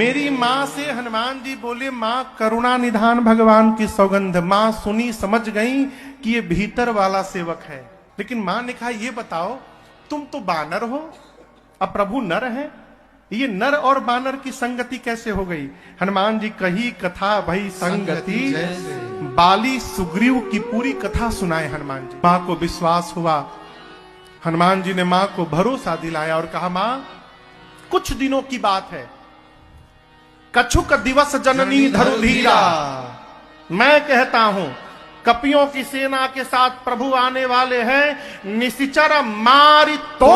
मेरी माँ से हनुमान जी बोले, माँ करुणा निधान भगवान की सौगंध। माँ सुनी समझ गई कि ये भीतर वाला सेवक है। लेकिन माँ ने कहा, ये बताओ तुम तो बानर हो, अब प्रभु नर है, ये नर और बानर की संगति कैसे हो गई? हनुमान जी कही कथा भई संगति, बाली सुग्रीव की पूरी कथा सुनाए हनुमान जी। माँ को विश्वास हुआ। हनुमान जी ने माँ को भरोसा दिलाया और कहा, माँ कुछ दिनों की बात है, कछुक दिवस जननी धरुधीरा। मैं कहता हूं कपियों की सेना के साथ प्रभु आने वाले हैं, निशिचर मारी तो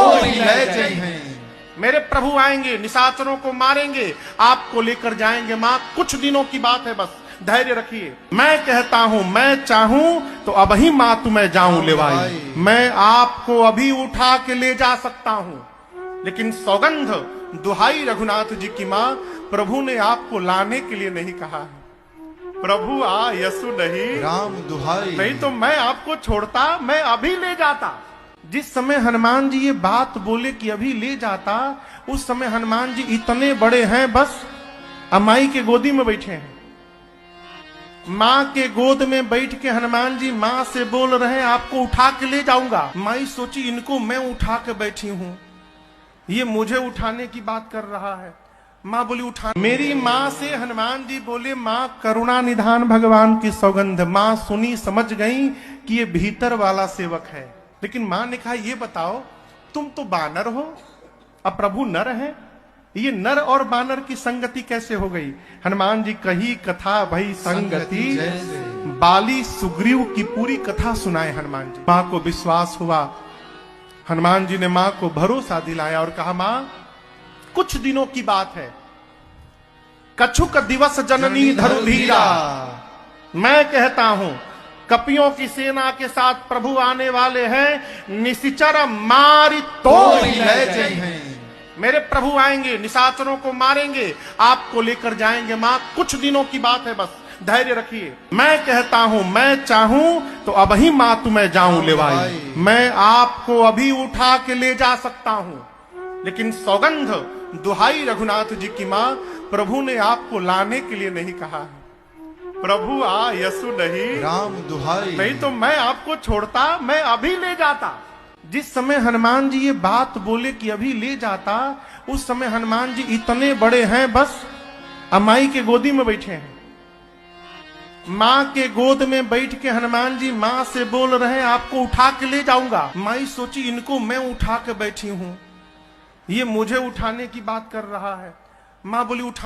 मेरे प्रभु आएंगे, निशाचरों को मारेंगे, आपको लेकर जाएंगे। मां कुछ दिनों की बात है, बस धैर्य रखिए। मैं कहता हूं, मैं चाहूं तो अब ही मां तुम्हें जाऊं लेवाई, मैं आपको अभी उठा के ले जा सकता हूं, लेकिन सौगंध दुहाई रघुनाथ जी की मां, प्रभु ने आपको लाने के लिए नहीं कहा है। प्रभु आ यसु नहीं, राम दुहाई, नहीं तो मैं आपको छोड़ता, मैं अभी ले जाता। जिस समय हनुमान जी ये बात बोले कि अभी ले जाता, उस समय हनुमान जी इतने बड़े हैं, बस अमाई के गोदी में बैठे हैं। माँ के गोद में बैठ के हनुमान जी माँ से बोल रहे हैं, आपको उठा के ले जाऊंगा। माई सोची, इनको मैं उठा के बैठी हूं, ये मुझे उठाने की बात कर रहा है। माँ बोली, उठा। मेरी माँ से हनुमान जी बोले, माँ करुणा निधान भगवान की सौगंध। माँ सुनी समझ गई कि ये भीतर वाला सेवक है। लेकिन माँ ने कहा, ये बताओ तुम तो बानर हो, अब प्रभु नर है, ये नर और बानर की संगति कैसे हो गई? हनुमान जी कही कथा भई संगति, बाली सुग्रीव की पूरी कथा सुनाए हनुमान जी। माँ को विश्वास हुआ। हनुमान जी ने माँ को भरोसा दिलाया और कहा, माँ कुछ दिनों की बात है, कछुक दिवस जननी धरुधीरा। मैं कहता हूं कपियों की सेना के साथ प्रभु आने वाले हैं, निशिचर मारी तो मेरे प्रभु आएंगे, निशाचरों को मारेंगे, आपको लेकर जाएंगे। मां कुछ दिनों की बात है, बस धैर्य रखिए। मैं कहता हूं, मैं चाहूं तो अब ही मां तुम्हें जाऊं लेवाई, मैं आपको अभी उठा के ले जा सकता हूं, लेकिन सौगंध दुहाई रघुनाथ जी की मां, प्रभु ने आपको लाने के लिए नहीं कहा है। प्रभु आ यसु नहीं, राम दुहाई, नहीं तो मैं आपको छोड़ता, मैं अभी ले जाता। जिस समय हनुमान जी ये बात बोले कि अभी ले जाता, उस समय हनुमान जी इतने बड़े हैं, बस अमाई के गोदी में बैठे हैं। माँ के गोद में बैठ के हनुमान जी माँ से बोल रहे हैं, आपको उठा के ले जाऊंगा। माई सोची, इनको मैं उठा के बैठी हूं, ये मुझे उठाने की बात कर रहा है। माँ बोली, उठा।